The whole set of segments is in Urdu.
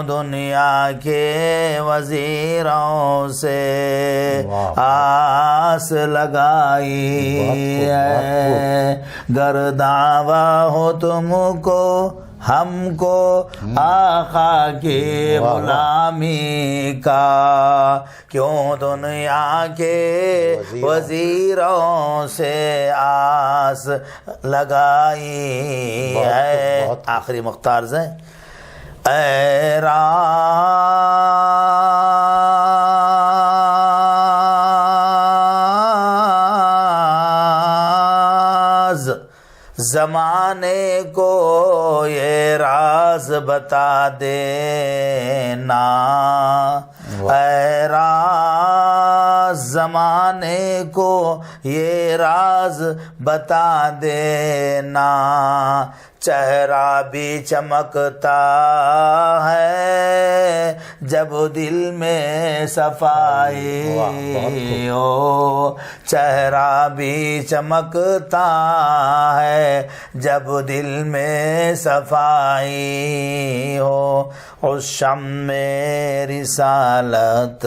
کیوں دنیا کے وزیروں سے آس لگائی ہے، گر دعویٰ ہو تم کو ہم کو آقا کی غلامی کا، کیوں دنیا کے وزیروں سے آس لگائی ہے۔ آخری مختار سے اے راز زمانے کو یہ راز بتا دینا، اے راز زمانے کو یہ راز بتا دینا، چہرہ بھی چمکتا ہے جب دل میں صفائی ہو، چہرہ بھی چمکتا ہے جب دل میں صفائی ہو، اس شمع رسالت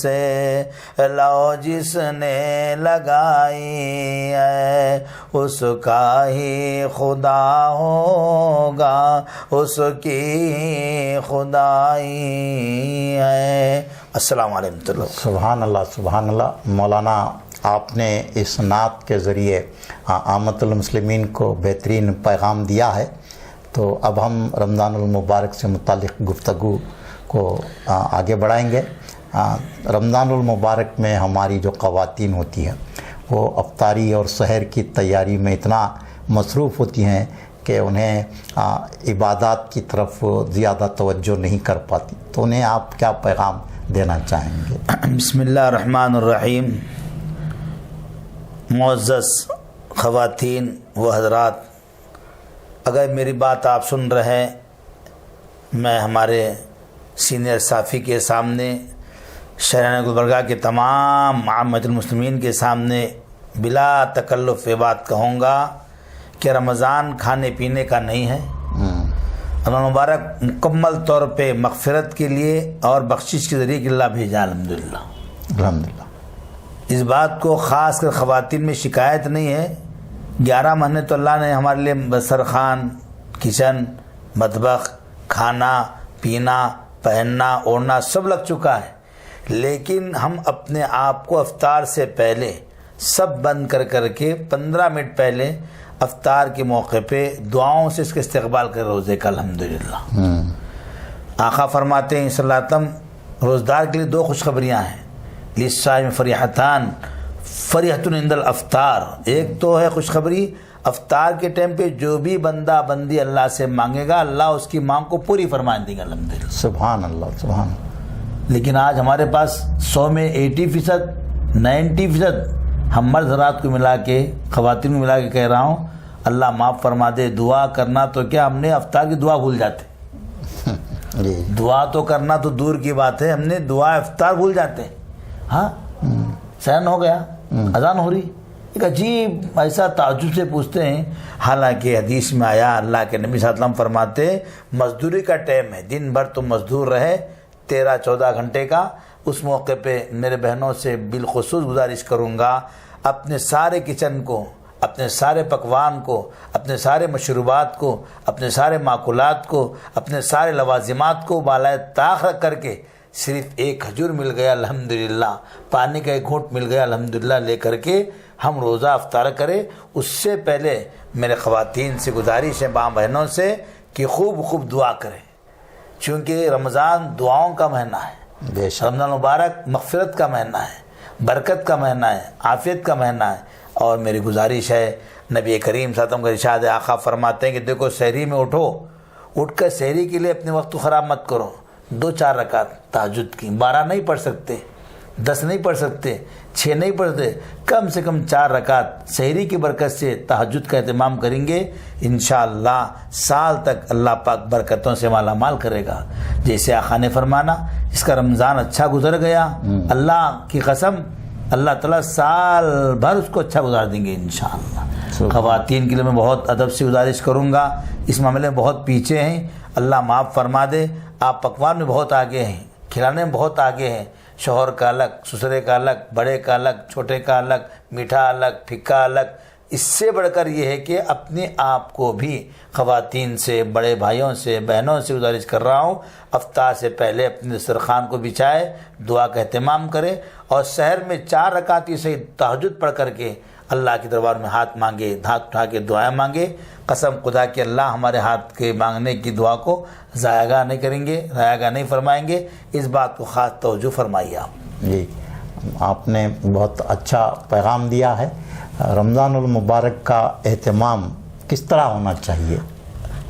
سے لو جس نے لگائی ہے، اس کا ہی خدا ہوگا، اس کی خدائی ہے۔ السلام علیکم۔ سبحان اللہ سبحان اللہ۔ مولانا آپ نے اس نعت کے ذریعے عامۃ المسلمین کو بہترین پیغام دیا ہے، تو اب ہم رمضان المبارک سے متعلق گفتگو کو آگے بڑھائیں گے۔ رمضان المبارک میں ہماری جو خواتین ہوتی ہیں وہ افطاری اور سحر کی تیاری میں اتنا مصروف ہوتی ہیں کہ انہیں عبادات کی طرف زیادہ توجہ نہیں کر پاتی، تو انہیں آپ کیا پیغام دینا چاہیں گے؟ بسم اللہ الرحمن الرحیم۔ معزز خواتین و حضرات، اگر میری بات آپ سن رہے ہیں، میں ہمارے سینئر صافی کے سامنے، شہران گلبرگہ کے تمام عامۃ المسلمین کے سامنے بلا تکلف یہ بات کہوں گا کہ رمضان کھانے پینے کا نہیں ہے۔ رمضان مبارک مکمل طور پہ مغفرت کے لیے اور بخشش کے ذریعے کہ اللہ بھیجا، الحمدللہ الحمدللہ۔ اس بات کو خاص کر خواتین میں شکایت نہیں ہے۔ 11 مہینے تو اللہ نے ہمارے لیے دسترخوان، کچن، مطبخ، کھانا پینا، پہننا اوڑھنا سب لگ چکا ہے، لیکن ہم اپنے آپ کو افطار سے پہلے سب بند کر کے 15 منٹ پہلے افطار کے موقع پہ دعاؤں سے اس کا استقبال کر روزے کا، الحمدللہ۔ آقا فرماتے ہیں صلی اللہ علیہ وسلم، روزدار کے لیے 2 خوشخبریاں ہیں، للصائم فریحتان، فریحۃ عند الافطار۔ ایک تو ہے خوشخبری افطار کے ٹائم پہ جو بھی بندہ بندی اللہ سے مانگے گا، اللہ اس کی مانگ کو پوری فرما دے گا، الحمدللہ۔ سبحان اللہ سبحان اللہ۔ لیکن آج ہمارے پاس 100 میں 80%، 90% ہم مرد حضرات کو ملا کے، خواتین کو ملا کے کہہ رہا ہوں، اللہ معاف فرما دے، دعا کرنا تو کیا، ہم نے افطار کی دعا بھول جاتے، دعا تو کرنا تو دور کی بات ہے، ہم نے دعا افطار بھول جاتے ہیں۔ ہاں سحر ہو گیا، اذان ہو رہی، ایک عجیب ایسا تعجب سے پوچھتے ہیں، حالانکہ حدیث میں آیا، اللہ کے نبی صلی اللہ علیہ وسلم فرماتے مزدوری کا ٹائم ہے، دن بھر تم مزدور رہے 13-14 گھنٹے کا، اس موقع پہ میرے بہنوں سے بالخصوص گزارش کروں گا، اپنے سارے کچن کو، اپنے سارے پکوان کو، اپنے سارے مشروبات کو، اپنے سارے ماکولات کو، اپنے سارے لوازمات کو بالائے طاق رکھ کر کے صرف ایک کھجور مل گیا الحمدللہ، پانی کا ایک گھونٹ مل گیا الحمدللہ لے کر کے ہم روزہ افطار کریں۔ اس سے پہلے میرے خواتین سے گزارش ہے، ماں بہنوں سے، کہ خوب خوب دعا کریں، چونکہ رمضان دعاؤں کا مہینہ ہے، رمضان مبارک مغفرت کا مہینہ ہے، برکت کا مہینہ ہے، عافیت کا مہینہ ہے۔ اور میری گزارش ہے، نبی کریم صلی اللہ علیہ وسلم کا ارشاد ہے، آقا فرماتے ہیں کہ دیکھو سحری میں اٹھو، اٹھ کر سحری کے لیے اپنے وقت کو خراب مت کرو، 2-4 رکعت تہجد کی، 12 نہیں پڑھ سکتے، 10 نہیں پڑھ سکتے، 6 نہیں پڑھتے، کم سے کم 4 رکعت سحری کی برکت سے تہجد کا اہتمام کریں گے، انشاءاللہ سال تک اللہ پاک برکتوں سے مالا مال کرے گا۔ جیسے آقا نے فرمانا، اس کا رمضان اچھا گزر گیا، اللہ کی قسم اللہ تعالیٰ سال بھر اس کو اچھا گزار دیں گے انشاءاللہ۔ خواتین کے لیے میں بہت ادب سے گزارش کروں گا، اس معاملے میں بہت پیچھے ہیں، اللہ معاف فرما دے، آپ پکوان میں بہت آگے ہیں، کھلانے میں بہت آگے ہیں، شوہر کا الگ، سسرے کا الگ، بڑے کا الگ، چھوٹے کا الگ، میٹھا الگ، پھیکا الگ۔ اس سے بڑھ کر یہ ہے کہ اپنے آپ کو بھی خواتین سے، بڑے بھائیوں سے، بہنوں سے گزارش کر رہا ہوں، افطار سے پہلے اپنے دسترخوان کو بچھائے، دعا کا اہتمام کرے، اور سحر میں 4 رکعت سے تہجد پڑھ کر کے اللہ کے دربار میں ہاتھ مانگے، ہاتھ اٹھا کے دعائیں مانگے۔ قسم خدا کہ اللہ ہمارے ہاتھ کے مانگنے کی دعا کو ضائع گاہ نہیں کریں گے، ضائع گاہ نہیں فرمائیں گے۔ اس بات کو خاص توجہ فرمائیے آپ۔ جی، آپ نے بہت اچھا پیغام دیا ہے۔ رمضان المبارک کا اہتمام کس طرح ہونا چاہیے؟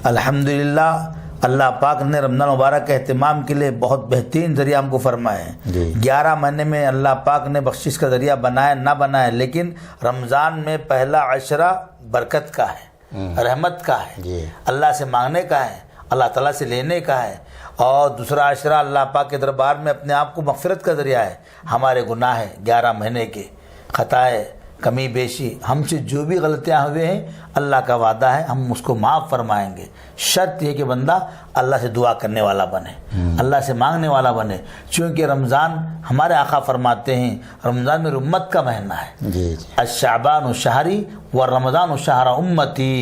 الحمدللہ اللہ پاک نے رمضان مبارک کے اہتمام کے لیے بہت بہترین ذریعہ ہم کو فرمایا ہے۔ جی 11 مہینے میں اللہ پاک نے بخشش کا ذریعہ بنایا نہ بنایا، لیکن رمضان میں پہلا عشرہ برکت کا ہے، رحمت کا ہے، جی اللہ سے مانگنے کا ہے، اللہ تعالیٰ سے لینے کا ہے، اور دوسرا عشرہ اللہ پاک کے دربار میں اپنے آپ کو مغفرت کا ذریعہ ہے۔ ہمارے گناہ 11 مہینے کے، خطائیں، کمی بیشی، ہم سے جو بھی غلطیاں ہوئے ہیں، اللہ کا وعدہ ہے ہم اس کو معاف فرمائیں گے۔ شرط یہ کہ بندہ اللہ سے دعا کرنے والا بنے، اللہ سے مانگنے والا بنے، چونکہ رمضان ہمارے آقا فرماتے ہیں رمضان میری امت کا مہینہ ہے۔ جی الشعبان شہری و رمضان شہر امتی،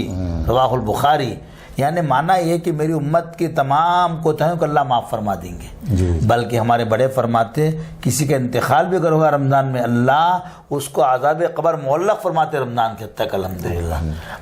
رواہ البخاری۔ یعنی معنی یہ کہ میری امت کی تمام کوتاہیوں کو اللہ معاف فرما دیں گے۔ جی بلکہ ہمارے بڑے فرماتے کسی کا انتقال بھی اگر ہوگا رمضان میں، اللہ اس کو عذاب قبر معلق فرماتے رمضان کے حد تک، الحمدللہ۔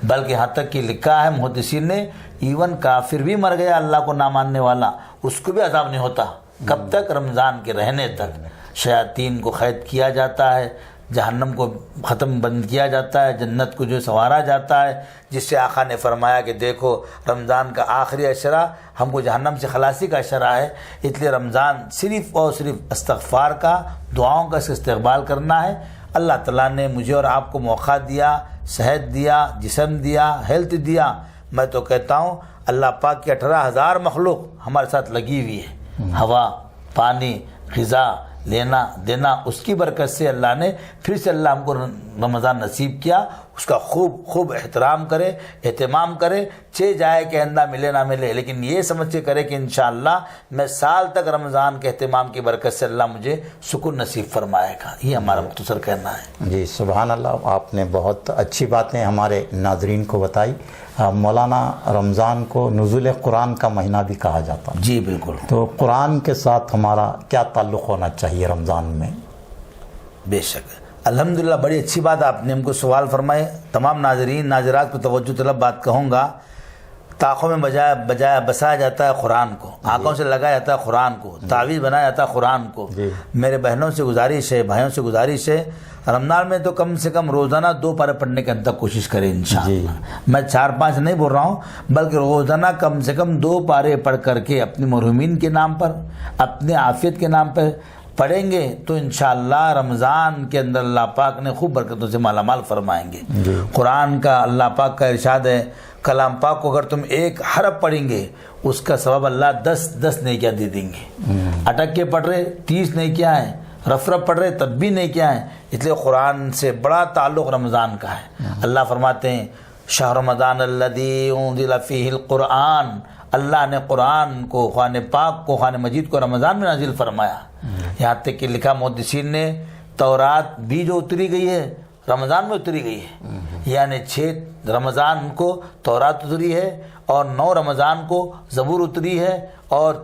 بلکہ یہاں تک کہ لکھا ہے محدثین نے، ایون کافر بھی مر گیا اللہ کو نہ ماننے والا، اس کو بھی عذاب نہیں ہوتا۔ کب تک؟ رمضان کے رہنے تک۔ شیاطین کو قید کیا جاتا ہے، جہنم کو ختم بند کیا جاتا ہے، جنت کو جو سنوارا جاتا ہے، جس سے آقا نے فرمایا کہ دیکھو رمضان کا آخری عشرہ ہم کو جہنم سے خلاصی کا عشرہ ہے، اس لیے رمضان صرف اور صرف استغفار کا، دعاؤں کا استقبال کرنا ہے۔ اللہ تعالیٰ نے مجھے اور آپ کو موقع دیا، صحت دیا، جسم دیا، ہیلتھ دیا۔ میں تو کہتا ہوں اللہ پاک کی 18,000 مخلوق ہمارے ساتھ لگی ہوئی ہے، ہوا، پانی، غذا، لینا دینا، اس کی برکت سے اللہ نے پھر سے اللہ ہم کو رمضان نصیب کیا۔ اس کا خوب خوب احترام کرے، اہتمام کرے، جائے کہ آئندہ ملے نہ ملے، لیکن یہ سمجھ کے کرے کہ انشاءاللہ میں سال تک رمضان کے اہتمام کی برکت سے اللہ مجھے سکون نصیب فرمائے گا۔ یہ ہمارا مختصر کہنا ہے۔ جی سبحان اللہ، آپ نے بہت اچھی باتیں ہمارے ناظرین کو بتائی۔ مولانا، رمضان کو نزول قرآن کا مہینہ بھی کہا جاتا ہے، جی بالکل۔ تو قرآن کے ساتھ ہمارا کیا تعلق ہونا چاہیے رمضان میں؟ بے شک الحمدللہ، بڑی اچھی بات آپ نے ہم کو سوال فرمائے۔ تمام ناظرین ناظرات کو توجہ طلب بات کہوں گا، طاقوں میں بسایا جاتا ہے قرآن کو، آنکھوں سے لگایا جاتا ہے قرآن کو، تعویذ بنایا جاتا ہے قرآن کو۔ میرے بہنوں سے گزارش ہے، بھائیوں سے گزارش ہے، رمضان میں تو کم سے کم روزانہ 2 پارے پڑھنے کی حد تک کوشش کریں انشاءاللہ۔ میں 4-5 نہیں بول رہا ہوں، بلکہ روزانہ کم سے کم 2 پارے پڑھ کر کے اپنے مرحومین کے نام پر، اپنے عافیت کے نام پر پڑھیں گے تو انشاءاللہ رمضان کے اندر اللہ پاک نے خوب برکتوں سے مالا مال فرمائیں گے۔ قرآن کا اللہ پاک کا ارشاد ہے، کلام پاک کو اگر تم 1 حرف پڑھیں گے اس کا ثواب اللہ 10 نیکیاں دے دیں گے۔ اٹک کے پڑھ رہے 30 نیکیاں ہیں، رف پڑھ رہے تب بھی نیکیاں ہیں۔ اس لیے قرآن سے بڑا تعلق رمضان کا ہے۔ اللہ فرماتے ہیں شہر رمضان الذی انزل فیہ القرآن، اللہ نے قرآن کو، قرآن پاک کو، قرآن مجید کو رمضان میں نازل فرمایا۔ یہاں تک کہ لکھا محدثین نے تورات بھی جو اتری گئی ہے رمضان میں اتری گئی ہے، یعنی 6 رمضان کو تورات اتری ہے، اور 9 رمضان کو زبور اتری ہے، اور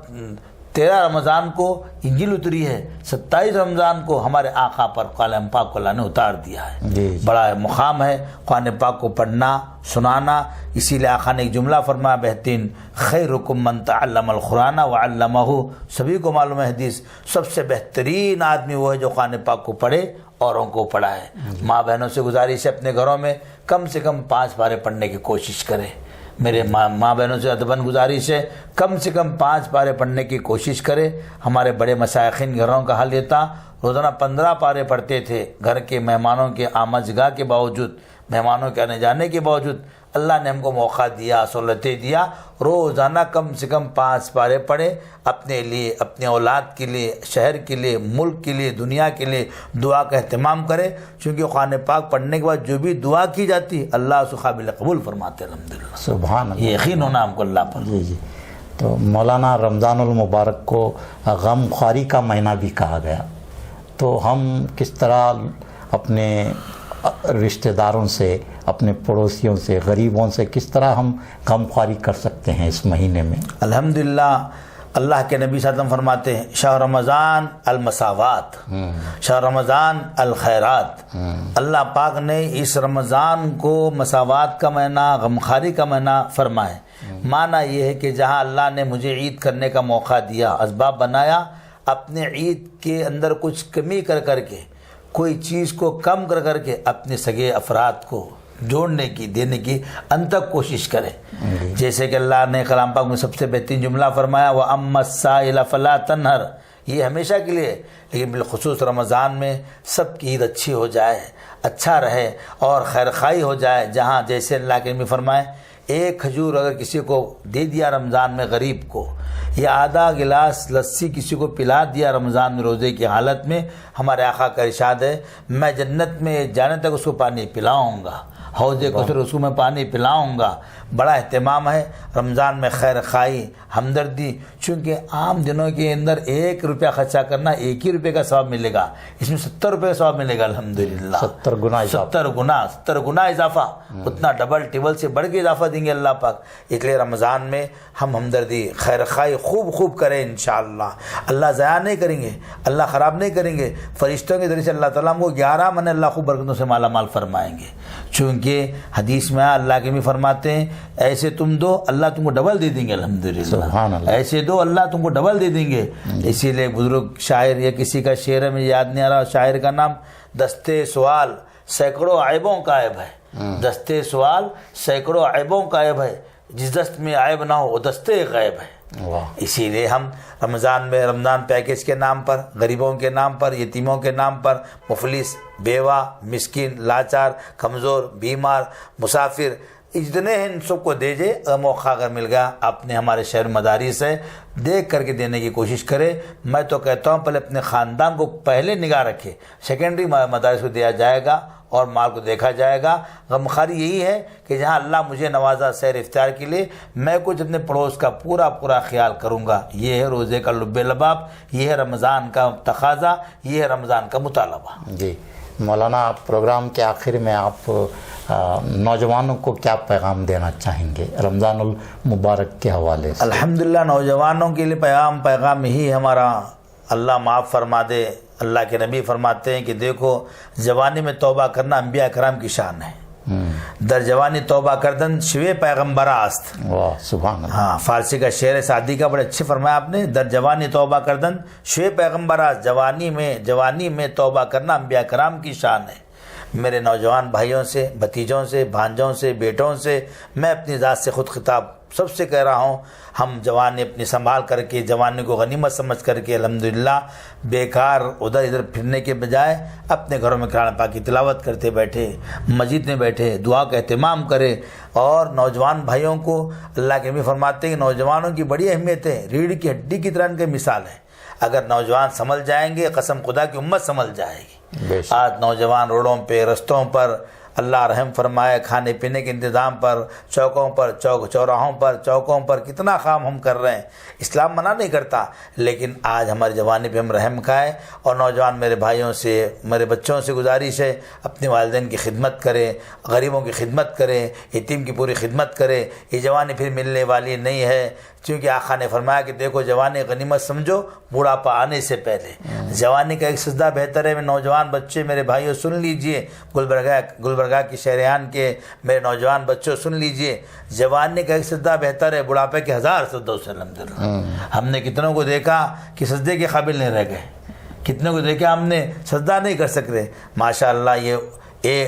13 رمضان کو انجیل اتری ہے، 27 رمضان کو ہمارے آقا پر کلام پاک کو اللہ نے اتار دیا ہے۔ بڑا مقام ہے قرآن پاک کو پڑھنا، سنانا۔ اسی لیے آقا نے ایک جملہ فرمایا بہترین، خیرکم من تعلم القرآن وعلمہ۔ سبھی کو معلوم ہے حدیث، سب سے بہترین آدمی وہ ہے جو قرآن پاک کو پڑھے اوروں کو پڑھائے۔ ماں بہنوں سے گزارش ہے اپنے گھروں میں کم سے کم 5 پارے پڑھنے کی کوشش کریں۔ میرے ماں بہنوں سے ادباً گزارش ہے کم سے کم 5 پارے پڑھنے کی کوشش کرے۔ ہمارے بڑے مشائخین گھروں کا حال یہ تھا، روزانہ 15 پارے پڑھتے تھے۔ گھر کے مہمانوں کے آمدگاہ کے باوجود، مہمانوں کے آنے جانے کے باوجود اللہ نے ہم کو موقع دیا، سہولتیں دیا، روزانہ کم سے کم 5 پارے پڑھے۔ اپنے لیے، اپنے اولاد کے لیے، شہر کے لیے، ملک کے لیے، دنیا کے لیے دعا کا اہتمام کرے، چونکہ قرآن پاک پڑھنے کے بعد جو بھی دعا کی جاتی اللہ اس کو قابل قبول فرماتے۔ الحمدللہ، سبحان اللہ، یہ یقین ہونا ہم کو اللہ پر۔ جی تو مولانا رمضان المبارک کو غم خواری کا مہینہ بھی کہا گیا، تو ہم کس طرح اپنے رشتہ داروں سے، اپنے پڑوسیوں سے، غریبوں سے کس طرح ہم غم خواری کر سکتے ہیں اس مہینے میں؟ الحمدللہ اللہ کے نبی صلی اللہ علیہ وسلم فرماتے ہیں شہر رمضان المساوات، شہر رمضان الخیرات۔ اللہ پاک نے اس رمضان کو مساوات کا مہینہ، غمخواری کا مہینہ فرمائے۔ معنی یہ ہے کہ جہاں اللہ نے مجھے عید کرنے کا موقع دیا، اسباب بنایا، اپنے عید کے اندر کچھ کمی کر کے، کوئی چیز کو کم کر کے اپنے سگے افراد کو جوڑنے کی، دینے کی انت تک کوشش کرے۔ جیسے کہ اللہ نے کلام پاک میں سب سے بہترین جملہ فرمایا وَأَمَّا السَّائِلَ فَلَا تَنْهَرْ، یہ ہمیشہ کے لیے، لیکن بالخصوص رمضان میں سب کی عید اچھی ہو جائے، اچھا رہے اور خیر خواہی ہو جائے۔ جہاں جیسے اللہ کے نبی فرمائے ایک کھجور اگر کسی کو دے دیا رمضان میں غریب کو، یا آدھا گلاس لسی کسی کو پلا دیا رمضان میں روزے کی حالت میں، ہمارے آقا کا ارشاد ہے میں جنت میں جانے تک اس کو پانی پلاؤں گا، حوض کوثر اس کو میں پانی پلاؤں گا۔ بڑا اہتمام ہے رمضان میں خیر خواہی، ہمدردی، چونکہ عام دنوں کے اندر 1 روپیہ خرچہ کرنا 1 ہی روپے کا ثواب ملے گا، اس میں 70 روپے کا ثواب ملے گا الحمدللہ، 70 گنا اضافہ، اتنا ڈبل ٹیبل سے بڑھ کے اضافہ دیں گے اللہ پاک۔ اس لیے رمضان میں ہم ہمدردی، خیر خواہی خوب کریں انشاءاللہ، اللہ ضائع نہیں کریں گے، اللہ خراب نہیں کریں گے۔ فرشتوں کے ذریعے سے اللہ تعالیٰ ہم کو 11 مہینے اللہ خوب برکتوں سے مالا مال فرمائیں گے، چونکہ حدیث میں اللہ کے بھی فرماتے ہیں ایسے تم دو اللہ تم کو ڈبل دے دیں گے، الحمدللہ ایسے دو اللہ تم کو ڈبل دے دیں گے۔ اسی لیے بزرگ شاعر یا کسی کا شعر ہے، مجھے یاد نہیں آ رہا شاعر کا نام، دستے سوال سینکڑوں عیبوں کا عیب ہے، دستے سوال سینکڑوں عیبوں کا عیب ہے، جس دست میں عیب نہ ہو وہ دستے غیب ہے۔ اسی لیے ہم رمضان میں رمضان پیکیج کے نام پر، غریبوں کے نام پر، یتیموں کے نام پر، مفلس، بیوہ، مسکین، لاچار، کمزور، بیمار، مسافر، جتنے ہیں ان سب کو دیجئے۔ موقع اگر مل گیا اپنے ہمارے شہر مدارس سے دیکھ کر کے دینے کی کوشش کرے۔ میں تو کہتا ہوں پہلے اپنے خاندان کو پہلے نگاہ رکھے، سیکنڈری مدارس کو دیا جائے گا اور مال کو دیکھا جائے گا۔ غمخواری یہی ہے کہ جہاں اللہ مجھے نوازا سیر افطار کے لیے، میں کچھ اپنے پڑوس کا پورا خیال کروں گا۔ یہ ہے روزے کا لب لباب، یہ ہے رمضان کا تقاضا، یہ ہے رمضان کا مطالبہ۔ جی مولانا، پروگرام کے آخر میں آپ نوجوانوں کو کیا پیغام دینا چاہیں گے رمضان المبارک کے حوالے سے؟ الحمدللہ نوجوانوں کے لیے پیغام ہی ہمارا اللہ معاف فرما دے۔ اللہ کے نبی فرماتے ہیں کہ دیکھو جوانی میں توبہ کرنا انبیاء کرام کی شان ہے، در جوانی توبہ کردن شوے پیغمبر است۔ واہ سبحان اللہ۔ ہاں فارسی کا شعر سعدی کا بڑے اچھے فرمایا آپ نے، در جوانی توبہ کردن شوے پیغمبر است، جوانی میں توبہ کرنا انبیاء کرام کی شان ہے۔ میرے نوجوان بھائیوں سے، بھتیجوں سے، بھانجوں سے، بیٹوں سے میں اپنی ذات سے خود خطاب سب سے کہہ رہا ہوں، ہم جوانی اپنی سنبھال کر کے، جوانی کو غنیمت سمجھ کر کے الحمدللہ بیکار ادھر ادھر پھرنے کے بجائے اپنے گھروں میں قرآن پاک کی تلاوت کرتے بیٹھے، مسجد میں بیٹھے دعا کا اہتمام کرے۔ اور نوجوان بھائیوں کو اللہ کے نبی فرماتے ہیں کہ نوجوانوں کی بڑی اہمیت ہے، ریڑھ کی ہڈی کی طرح ان کی مثال ہے۔ اگر نوجوان سنبھل جائیں گے قسم خدا کی امت سنبھل جائے گی۔ آج نوجوان روڈوں پہ، رستوں پر، اللہ رحم فرمائے، کھانے پینے کے انتظام پر، چوکوں پر، چوراہوں پر، چوکوں پر کتنا کام ہم کر رہے ہیں۔ اسلام منع نہیں کرتا، لیکن آج ہماری جوانی پہ ہم رحم کھائے۔ اور نوجوان میرے بھائیوں سے، میرے بچوں سے گزارش ہے اپنے والدین کی خدمت کرے، غریبوں کی خدمت کرے، یتیم کی پوری خدمت کرے۔ یہ جوانی پھر ملنے والی نہیں ہے، کیونکہ آقا نے فرمایا کہ دیکھو جوانی غنیمت سمجھو بڑھاپا آنے سے پہلے۔ جوانی کا ایک سجدہ بہتر ہے۔ نوجوان بچے میرے بھائیوں سن لیجئے، گلبرگہ کی شہریان کے میرے نوجوان بچوں سن لیجئے، جوانی کا ایک سجدہ بہتر ہے بڑھاپے کے 1000 سجدوں سے۔ الحمدللہ ہم نے کتنوں کو دیکھا کہ سجدے کے قابل نہیں رہ گئے، کتنوں کو دیکھا ہم نے سجدہ نہیں کر سکتے۔ ماشاءاللہ یہ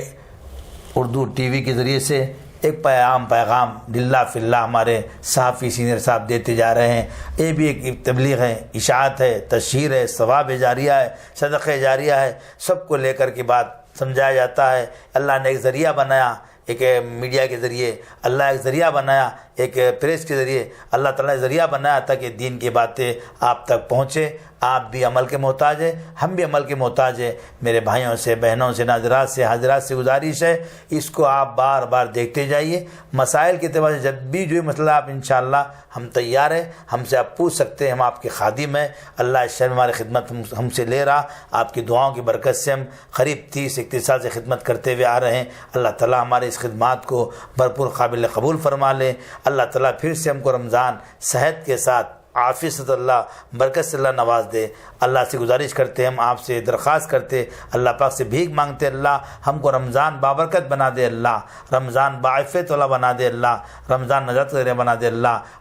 اردو ٹی وی کے ذریعے سے ایک پیغام للہ فی اللہ ہمارے صحافی سینئر صاحب دیتے جا رہے ہیں۔ یہ بھی ایک تبلیغ ہے، اشاعت ہے، تشہیر ہے، ثواب جاریہ ہے، صدقہ جاریہ ہے، سب کو لے کر کے بات سمجھایا جاتا ہے۔ اللہ نے ایک ذریعہ بنایا، ایک میڈیا کے ذریعے اللہ ایک ذریعہ بنایا، ایک پریس کے ذریعے اللہ تعالیٰ نے ذریعہ بنایا تاکہ دین کی باتیں آپ تک پہنچے. آپ بھی عمل کے محتاج ہیں, ہم بھی عمل کے محتاج ہیں. میرے بھائیوں سے, بہنوں سے, ناظرات سے, حاضرات سے گزارش ہے, اس کو آپ بار بار دیکھتے جائیے. مسائل کے اعتبار سے جب بھی جو مسئلہ آپ انشاءاللہ ہم تیار ہیں, ہم سے آپ پوچھ سکتے ہیں, ہم آپ کے خادم ہیں. اللہ اس شہر میں ہماری خدمت ہم سے لے رہا, آپ کی دعاؤں کی برکت سے ہم قریب 30-31 سال سے خدمت کرتے ہوئے آ رہے ہیں. اللہ تعالیٰ ہمارے اس خدمات کو بھرپور قابل قبول فرما لے. اللہ تعالیٰ پھر سے ہم کو رمضان صحت کے ساتھ, عافیت سے اللہ, برکت سے اللہ نواز دے. اللہ سے گزارش کرتے, ہم آپ سے درخواست کرتے, اللہ پاک سے بھیک مانگتے, اللہ ہم کو رمضان بابرکت بنا دے, اللہ رمضان باعفیت والا بنا دے, اللہ رمضان نجات کا ذریعہ بنا دے.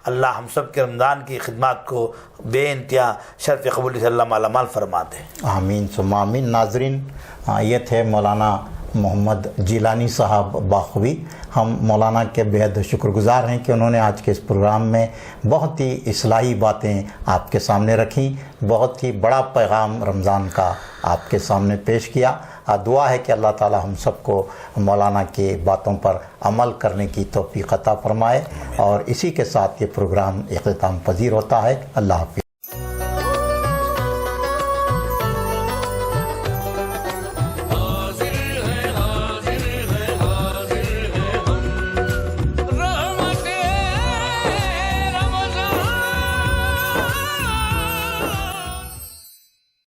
اللہ ہم سب کے رمضان کی خدمات کو بے انتہا شرف قبولی سے اللہ مالا مال فرما دے. آمین ثم آمین. ناظرین, یہ تھے مولانا محمد جیلانی صاحب باخوی. ہم مولانا کے بےحد شکر گزار ہیں کہ انہوں نے آج کے اس پروگرام میں بہت ہی اصلاحی باتیں آپ کے سامنے رکھیں, بہت ہی بڑا پیغام رمضان کا آپ کے سامنے پیش کیا. دعا ہے کہ اللہ تعالی ہم سب کو مولانا کی باتوں پر عمل کرنے کی توفیق عطا فرمائے. اور اسی کے ساتھ یہ پروگرام اختتام پذیر ہوتا ہے. اللہ حافظ.